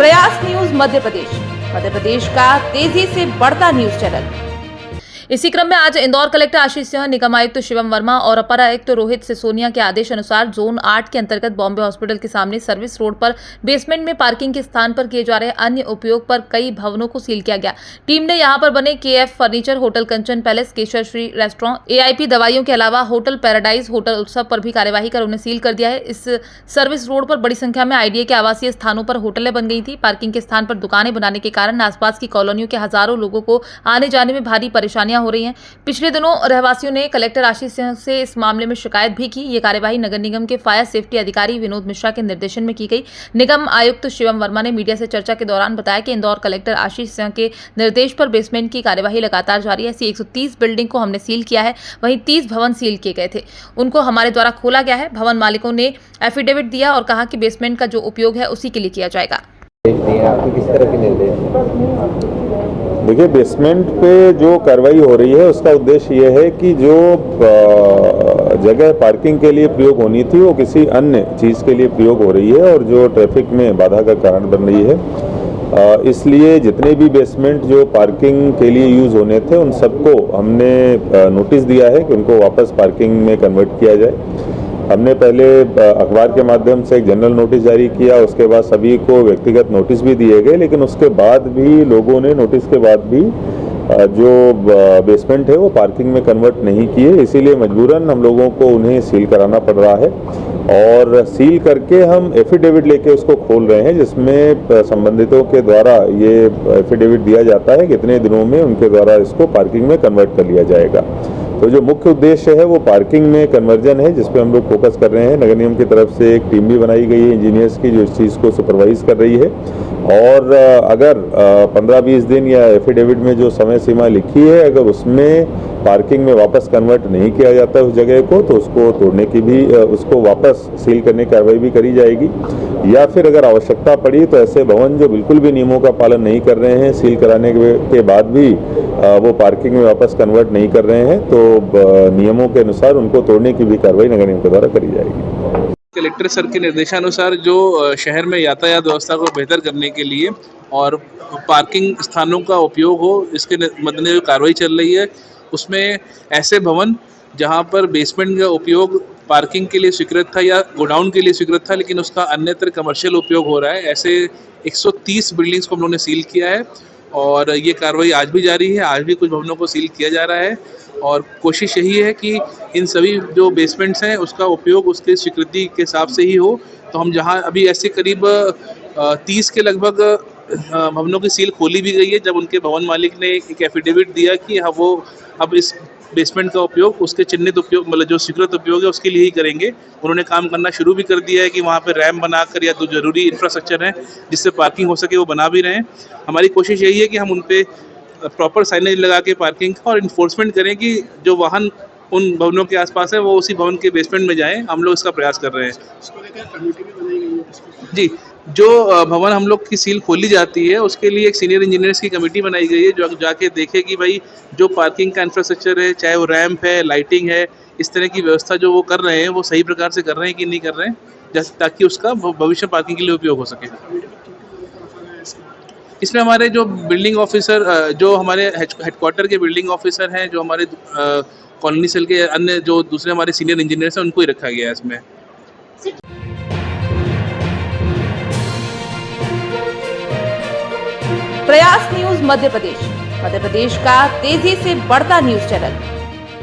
प्रयास न्यूज मध्य प्रदेश का तेजी से बढ़ता न्यूज चैनल। इसी क्रम में आज इंदौर कलेक्टर आशीष सिंह, निगम आयुक्त शिवम वर्मा और अपर आयुक्त रोहित सिसोदिया के आदेश अनुसार जोन 8 के अंतर्गत बॉम्बे हॉस्पिटल के सामने सर्विस रोड पर बेसमेंट में पार्किंग के स्थान पर किए जा रहे अन्य उपयोग पर कई भवनों को सील किया गया। टीम ने यहां पर बने KF फर्नीचर, होटल कंचन पैलेस, केशर श्री रेस्टोरेंट, AIP दवाइयों के अलावा होटल पैराडाइज, होटल उत्सव पर भी कार्यवाही कर उन्हें सील कर दिया है। इस सर्विस रोड पर बड़ी संख्या में IDA के आवासीय स्थानों पर होटलें बन गई थी। पार्किंग के स्थान पर दुकानें बनाने के कारण आसपास की कॉलोनियों के हजारों लोगों को आने जाने में भारी परेशानियां हो रही हैं। पिछले दिनों रहवासियों ने कलेक्टर आशीष सिंह से इस मामले में शिकायत भी की। ये कार्यवाही नगर निगम के फायर सेफ्टी अधिकारी विनोद मिश्रा के निर्देशन में की गई। निगम आयुक्त शिवम वर्मा ने मीडिया से चर्चा के दौरान बताया कि इंदौर कलेक्टर आशीष सिंह के निर्देश पर बेसमेंट की कार्यवाही लगातार जारी है। ऐसी 130 बिल्डिंग को हमने सील किया है, वहीं 30 भवन सील किए गए थे, उनको हमारे द्वारा खोला गया है। भवन मालिकों ने एफिडेविट दिया और कहा कि बेसमेंट का जो उपयोग है उसी के लिए किया जाएगा। किस तरह के निर्देश? देखिए, बेसमेंट पे जो कार्रवाई हो रही है उसका उद्देश्य ये है कि जो जगह पार्किंग के लिए प्रयोग होनी थी वो किसी अन्य चीज़ के लिए प्रयोग हो रही है और जो ट्रैफिक में बाधा का कारण बन रही है। इसलिए जितने भी बेसमेंट जो पार्किंग के लिए यूज़ होने थे उन सबको हमने नोटिस दिया है कि उनको वापस पार्किंग में कन्वर्ट किया जाए। हमने पहले अखबार के माध्यम से एक जनरल नोटिस जारी किया, उसके बाद सभी को व्यक्तिगत नोटिस भी दिए गए, लेकिन उसके बाद भी लोगों ने नोटिस के बाद भी जो बेसमेंट है वो पार्किंग में कन्वर्ट नहीं किए। इसीलिए मजबूरन हम लोगों को उन्हें सील कराना पड़ रहा है और सील करके हम एफिडेविट लेके उसको खोल रहे हैं, जिसमें संबंधितों के द्वारा ये एफिडेविट दिया जाता है कितने दिनों में उनके द्वारा इसको पार्किंग में कन्वर्ट कर लिया जाएगा। तो जो मुख्य उद्देश्य है वो पार्किंग में कन्वर्जन है, जिस पे हम लोग फोकस कर रहे हैं। नगर निगम की तरफ से एक टीम भी बनाई गई है इंजीनियर्स की, जो इस चीज़ को सुपरवाइज कर रही है। और अगर 15-20 दिन या एफिडेविट में जो समय सीमा लिखी है, अगर उसमें पार्किंग में वापस कन्वर्ट नहीं किया जाता उस जगह को, तो उसको तोड़ने की भी, उसको वापस सील करने की कार्रवाई भी करी जाएगी। या फिर अगर आवश्यकता पड़ी तो ऐसे भवन जो बिल्कुल भी नियमों का पालन नहीं कर रहे हैं, सील कराने के बाद भी वो पार्किंग में वापस कन्वर्ट नहीं कर रहे हैं, तो नियमों के अनुसार उनको तोड़ने की भी कार्रवाई नगर निगम के द्वारा करी जाएगी। कलेक्टर सर के निर्देशानुसार जो शहर में यातायात व्यवस्था को बेहतर करने के लिए और पार्किंग स्थानों का उपयोग हो, इसके मद्देनजर कार्रवाई चल रही है। उसमें ऐसे भवन जहां पर बेसमेंट का उपयोग पार्किंग के लिए स्वीकृत था या गोडाउन के लिए स्वीकृत था, लेकिन उसका अन्यत्र कमर्शियल उपयोग हो रहा है, ऐसे 130 बिल्डिंग्स को हम लोगों ने सील किया है और ये कार्रवाई आज भी जारी है। आज भी कुछ भवनों को सील किया जा रहा है और कोशिश यही है कि इन सभी जो बेसमेंट्स हैं उसका उपयोग उसके स्वीकृति के हिसाब से ही हो। तो हम जहां अभी ऐसे करीब 30 के लगभग भवनों की सील खोली भी गई है, जब उनके भवन मालिक ने एक एफिडेविट दिया कि हाँ वो अब इस बेसमेंट का उपयोग उसके चिन्हित उपयोग, मतलब जो स्वीकृत उपयोग है उसके लिए ही करेंगे। उन्होंने काम करना शुरू भी कर दिया है कि वहाँ पे रैम्प बनाकर या जो जरूरी इंफ्रास्ट्रक्चर है जिससे पार्किंग हो सके वो बना भी रहे हैं। हमारी कोशिश यही है कि हम उन पे प्रॉपर साइनेज लगा के पार्किंग और इन्फोर्समेंट करें कि जो वाहन उन भवनों के आसपास है वो उसी भवन के बेसमेंट में जाएं। हम लोग इसका प्रयास कर रहे हैं। जी, जो भवन हम लोग की सील खोली जाती है उसके लिए एक सीनियर इंजीनियर्स की कमेटी बनाई गई है, जो जाके देखे कि भाई जो पार्किंग का इंफ्रास्ट्रक्चर है, चाहे वो रैम्प है, लाइटिंग है, इस तरह की व्यवस्था जो वो कर रहे हैं वो सही प्रकार से कर रहे हैं कि नहीं कर रहे हैं, ताकि उसका भविष्य पार्किंग के लिए उपयोग हो सके। इसमें हमारे जो बिल्डिंग ऑफिसर, जो हमारे हेडक्वार्टर के बिल्डिंग ऑफिसर हैं, जो हमारे कॉलोनी सेल के अन्य जो दूसरे हमारे सीनियर इंजीनियर्स हैं, उनको ही रखा गया है इसमें। प्रयास न्यूज मध्य प्रदेश का तेजी से बढ़ता न्यूज चैनल।